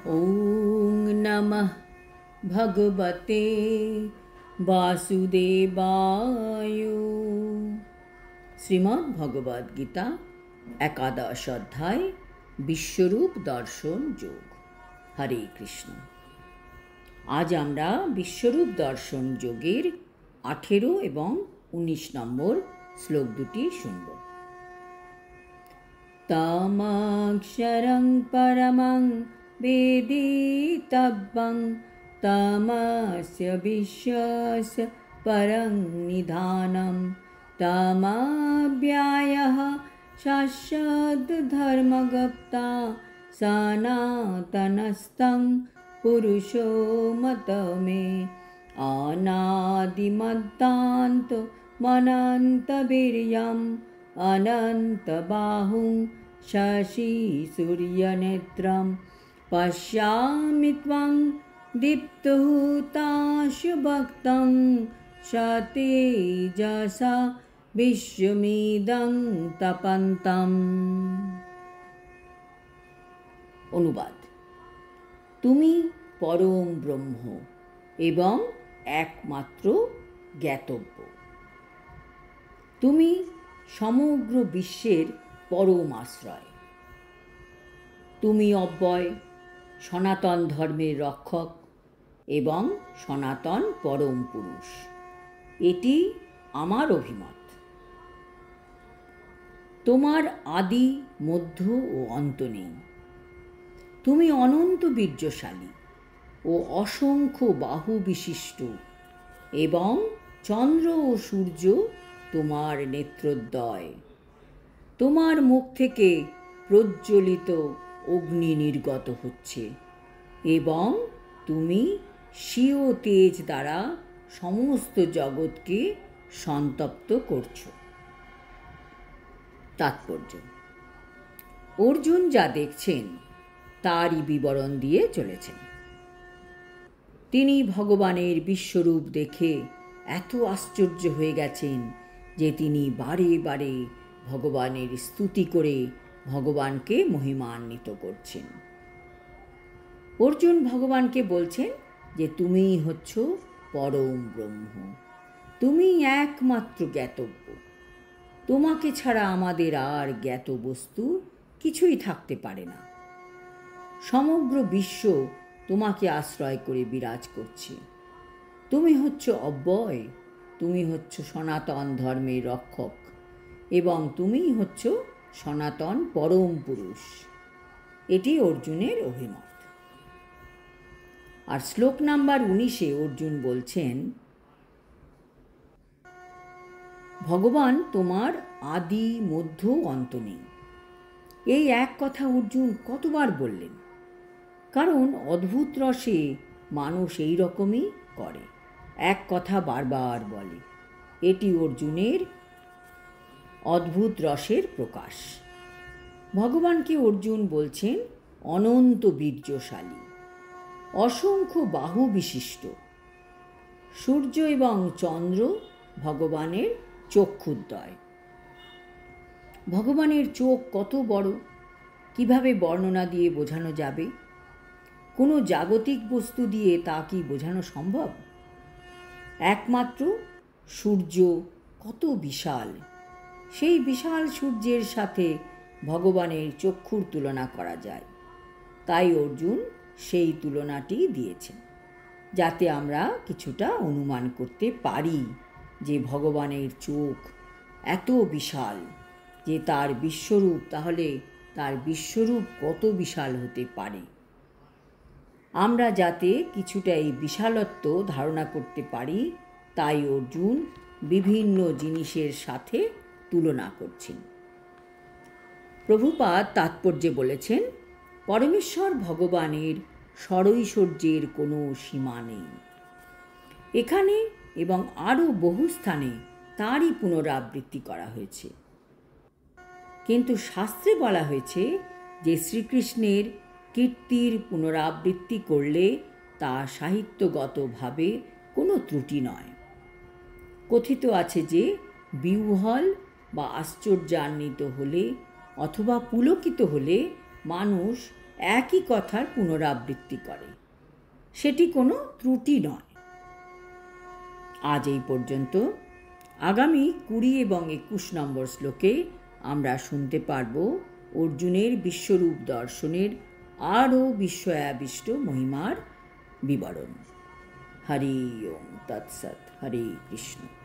ॐ नमः भगवते वासुदेवाय। শ্রীমদ্ ভগবদ গীতা একাদশ অধ্যায় বিশ্বরূপ দর্শন যোগ। হরে কৃষ্ণ। আজ আমরা বিশ্বরূপ দর্শন যোগের 18 এবং 19 নম্বর শ্লোক দুটি শুনব। তামাক্ষরং পরমং वेदितव्यं तमस्य विश्वस्य परं निधानं तमव्ययः शाश्वतधर्मगुप्ता सनातनस्तं पुरुषो मतमे अनादिमध्यान्तमनन्तवीर्यम् अनन्तबाहुं शशिसूर्यनेत्रं पश्यामि त्वं दीप्तहुताशुभक्तं सतेजसा विश्वमिदं तपन्तम्। অনুবাদ। তুমি পরম ব্রহ্ম এবং একমাত্র জ্ঞাতব্য। তুমি সমগ্র বিশ্বের পরম আশ্রয়। তুমি অব্যয়, সনাতন ধর্মের রক্ষক এবং সনাতন পরম পুরুষ। এটি আমার অভিমত। তোমার আদি, মধ্য ও অন্ত নেই। তুমি অনন্ত বীর্যশালী ও অসংখ্য বাহু বিশিষ্ট এবং চন্দ্র ও সূর্য তোমার নেত্রোদ্বয়। তোমার মুখ থেকে প্রজ্বলিত অগ্নি নির্গত হচ্ছে এবং তুমি স্বীয় তেজ দ্বারা সমস্ত জগৎকে সন্তপ্ত করছো। তাৎপর্য: অর্জুন যা দেখছেন তারই বিবরণ দিয়ে চলেছেন। তিনি ভগবানের বিশ্বরূপ দেখে এত আশ্চর্য হয়ে গেছেন যে তিনি বারে বারে ভগবানের স্তুতি করে ভগবানকে মহিমান্বিত করছেন। অর্জুন ভগবানকে বলছেন যে তুমিই হচ্ছ পরম ব্রহ্ম, তুমি একমাত্র জ্ঞাতব্য। তোমাকে ছাড়া আমাদের আর জ্ঞাত বস্তু কিছুই থাকতে পারে না। সমগ্র বিশ্ব তোমাকে আশ্রয় করে বিরাজ করছে। তুমি হচ্ছ অব্যয়, তুমি হচ্ছ সনাতন ধর্মের রক্ষক এবং তুমিই হচ্ছ সনাতন পরম পুরুষ। এটি অর্জুনের অভিমত। আর শ্লোক নাম্বার 19-এ অর্জুন বলছেন, ভগবান তোমার আদি, মধ্য, অন্ত নেই। এই এক কথা অর্জুন কতবার বললেন? কারণ অদ্ভুত রসে মানুষ এই রকমই করে, এক কথা বারবার বলে। এটি অর্জুনের অদ্ভুত রসের প্রকাশ। ভগবানকে অর্জুন বলছেন অনন্ত বীর্যশালী, অসংখ্য বাহু বিশিষ্ট। সূর্য এবং চন্দ্র ভগবানের চক্ষুদ্বয়। ভগবানের চোখ কত বড়, কিভাবে বর্ণনা দিয়ে বোঝানো যাবে? কোনো জাগতিক বস্তু দিয়ে তা কি বোঝানো সম্ভব? একমাত্র সূর্য কত বিশাল, সেই বিশাল সূর্যের সাথে ভগবানের চক্ষুর তুলনা করা যায়। তাই অর্জুন সেই তুলনাটি দিয়েছেন, যাতে আমরা কিছুটা অনুমান করতে পারি যে ভগবানের চোখ এত বিশাল যে তার বিশ্বরূপ, তাহলে তার বিশ্বরূপ কত বিশাল হতে পারে। আমরা যাতে কিছুটা এই বিশালত্ব ধারণা করতে পারি, তাই অর্জুন বিভিন্ন জিনিসের সাথে তুলনা করছেন। প্রভুপাদ তাৎপর্যে বলেছেন, পরমেশ্বর ভগবানের ষড়ৈশ্বর্যের কোনো সীমা নেই। এখানে এবং আরও বহু স্থানে তারই পুনরাবৃত্তি করা হয়েছে। কিন্তু শাস্ত্রে বলা হয়েছে যে শ্রীকৃষ্ণের কীর্তির পুনরাবৃত্তি করলে তা সাহিত্যগতভাবে কোনো ত্রুটি নয়। কথিত আছে যে বিহ্বল বা আশ্চর্যান্বিত হলে অথবা পুলকিত হলে মানুষ একই কথার পুনরাবৃত্তি করে। সেটি কোনো ত্রুটি নয়। আজ এই পর্যন্ত। আগামী 20 এবং 21 নম্বর শ্লোকে আমরা শুনতে পারব অর্জুনের বিশ্বরূপ দর্শনের আরও বিস্ময়াবিষ্ট মহিমার বিবরণ। হরি ওম তৎসৎ। হরে কৃষ্ণ।